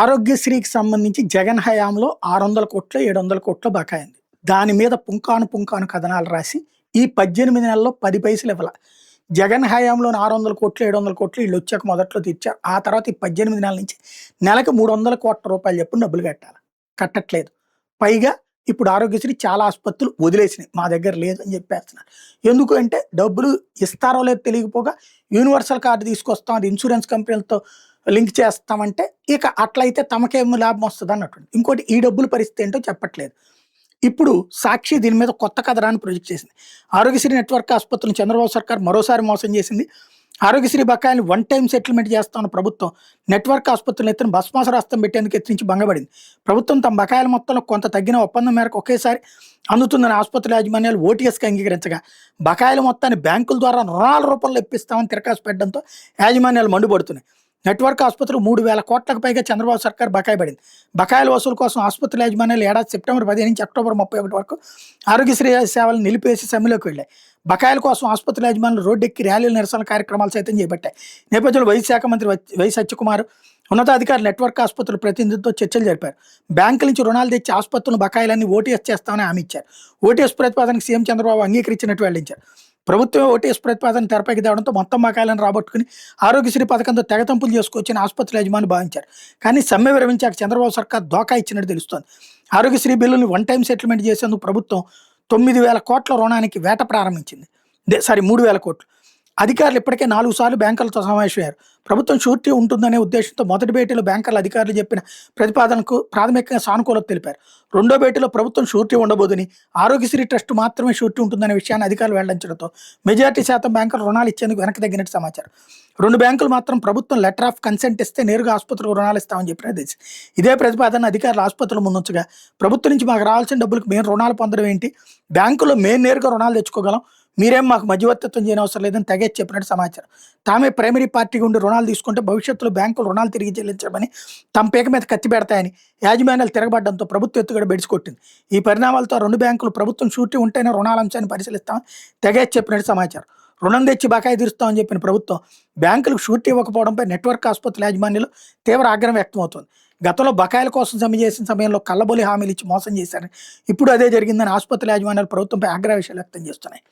ఆరోగ్యశ్రీకి సంబంధించి జగన్ హయాంలో 600 కోట్లో, 700 కోట్లో బకాయి ఉంది. దాని మీద పుంకాను పుంకాను కథనాలు రాసి ఈ 18 నెలల్లో 10 పైసలు ఇవ్వల. జగన్ హయాంలోని 600 కోట్లు, 700 కోట్లు ఈళ్ళొచ్చాక మొదట్లో తీర్చారు. ఆ తర్వాత ఈ 18 నెలల నుంచి నెలకు 300 కోట్ల రూపాయలు చొప్పున డబ్బులు కట్టాలి. కట్టట్లేదు. పైగా ఇప్పుడు ఆరోగ్యశ్రీ చాలా ఆసుపత్రులు వదిలేసినాయి. మా దగ్గర లేదు అని చెప్పేస్తున్నారు. ఎందుకు అంటే డబ్బులు ఇస్తారో లేదో తెలియకపోగా యూనివర్సల్ కార్డ్ తీసుకొస్తాం, అది ఇన్సూరెన్స్ కంపెనీలతో లింక్ చేస్తామంటే ఇక అట్లయితే తమకేమో లాభం వస్తుంది అన్నట్టు. ఇంకోటి ఈ డబ్బుల పరిస్థితి ఏంటో చెప్పట్లేదు. ఇప్పుడు సాక్షి దీని మీద కొత్త కథనాన్ని ప్రొజెక్ట్ చేసింది. ఆరోగ్యశ్రీ నెట్వర్క్ ఆసుపత్రులను చంద్రబాబు సర్కార్ మరోసారి మోసం చేసింది. ఆరోగ్యశ్రీ బకాయిలు వన్ టైం సెటిల్మెంట్ చేస్తామన్న ప్రభుత్వం నెట్వర్క్ ఆసుపత్రులను ఎత్తున భస్మాసురాస్త్రం పెట్టేందుకు ఎత్తించి భంగపడింది. ప్రభుత్వం తమ బకాయిల మొత్తంలో కొంత తగ్గిన ఒప్పందం మేరకు ఒకేసారి అందుతుందని ఆసుపత్రుల యాజమాన్యాలు ఓటీఎస్కి అంగీకరించగా బకాయిల మొత్తాన్ని బ్యాంకుల ద్వారా రుణాల రూపంలో ఇప్పిస్తామని తిరకాసు పెట్టడంతో యాజమాన్యాలు మండిపడుతున్నాయి. నెట్వర్క్ ఆసుపత్రులు 3,000 కోట్లకు పైగా చంద్రబాబు సర్కార్ బకాయి పడింది. బకాయిల వసూలు కోసం ఆసుపత్రుల యాజమాన్యాలు ఏడాది సెప్టెంబర్ 15 నుంచి అక్టోబర్ 31 వరకు ఆరోగ్యశ్రీ సేవలను నిలిపేసి సమ్మెలోకి వెళ్ళాయి. బకాయిల కోసం ఆసుపత్రుల యాజమాన్యాలు రోడ్డెక్కి ర్యాలీలు, నిరసన కార్యక్రమాలు సైతం చేపట్టాయి. నేపథ్యంలో వైద్య శాఖ మంత్రి వై సత్యకుమార్ ఉన్నతాధికారులు నెట్వర్క్ ఆసుపత్రుల ప్రతినిధులతో చర్చలు జరిపారు. బ్యాంకుల నుంచి రుణాలు తెచ్చి ఆసుపత్రుల బకాయిలన్నీ ఓటీఎస్ చేస్తామని హామీ ఇచ్చారు. ఓటీఎస్ ప్రతిపాదనకు సీఎం చంద్రబాబు అంగీకరించినట్టు వెల్లడించారు. ప్రభుత్వమే ఓటీఎస్ ప్రతిపాదన తెరపైకి తేవడంతో మొత్తం బకాయిలను రాబట్టుకుని ఆరోగ్యశ్రీ పథకంతో తెగతంపులు చేసుకొచ్చిన ఆసుపత్రుల యజమాని భావించారు. కానీ సమ్మె విరమించాక చంద్రబాబు సర్కార్ దోకా ఇచ్చినట్టు తెలుస్తోంది. ఆరోగ్యశ్రీ బిల్లుని వన్ టైం సెటిల్మెంట్ చేసేందుకు ప్రభుత్వం 9,000 కోట్ల రుణానికి వేట ప్రారంభించింది. 3,000 కోట్లు. అధికారులు ఇప్పటికే 4 సార్లు బ్యాంకర్లతో సమావేశమయ్యారు. ప్రభుత్వం షూరిటీ ఉంటుందనే ఉద్దేశంతో మొదటి భేటీలో బ్యాంకర్ల అధికారులు చెప్పిన ప్రతిపాదనకు ప్రాథమికంగా సానుకూలత తెలిపారు. రెండో భేటీలో ప్రభుత్వం షూరిటీ ఉండబోదని, ఆరోగ్యశ్రీ ట్రస్ట్ మాత్రమే షూరిటీ ఉంటుందనే విషయాన్ని అధికారులు వెల్లడించడంతో మెజారిటీ శాతం బ్యాంకులు రుణాలు ఇచ్చేందుకు వెనక్కి తగ్గినట్టు సమాచారం. 2 బ్యాంకులు మాత్రం ప్రభుత్వం లెటర్ ఆఫ్ కన్సెంట్ ఇస్తే నేరుగా ఆసుపత్రులకు రుణాలు ఇస్తామని చెప్పిన తెలిసి ఇదే ప్రతిపాదన అధికారులు ఆసుపత్రుల ముందుంచగా ప్రభుత్వం నుంచి మాకు రావాల్సిన డబ్బులకు మేము రుణాలు పొందడం ఏంటి, బ్యాంకుల్లో మేము నేరుగా రుణాలు తెచ్చుకోగలం, మీరేం మాకు మధ్యవర్తిత్వం చేయని అవసరం లేదని తెగేసి చెప్పినట్టు సమాచారం. తామే ప్రైమరీ పార్టీగా ఉండి రుణాలు తీసుకుంటే భవిష్యత్తులో బ్యాంకులు రుణాలు తిరిగి చెల్లించమని తమ పేక మీద కత్తి పెడతాయని యాజమాన్యాలు తిరగబడ్డంతో ప్రభుత్వ ఎత్తుగడ బెడిసికొట్టింది. ఈ పరిణామాలతో 2 బ్యాంకులు ప్రభుత్వం షూరిటీ ఉంటేనే రుణాల అంశాన్ని పరిశీలిస్తామని తెగేసి చెప్పినట్టు సమాచారం. రుణం తెచ్చి బకాయి తీరుస్తామని చెప్పిన ప్రభుత్వం బ్యాంకులకు షూరిటీ ఇవ్వకపోవడంపై నెట్వర్క్ ఆసుపత్రుల యాజమాన్యాలు తీవ్ర ఆగ్రహం వ్యక్తమవుతోంది. గతంలో బకాయిల కోసం సమ్మె చేసిన సమయంలో కళ్ళబొలి హామీలు ఇచ్చి మోసం చేశారని, ఇప్పుడు అదే జరిగిందని ఆసుపత్రుల యాజమాన్యాలు ప్రభుత్వంపై ఆగ్రహ విషయాలు వ్యక్తం చేస్తున్నాయి.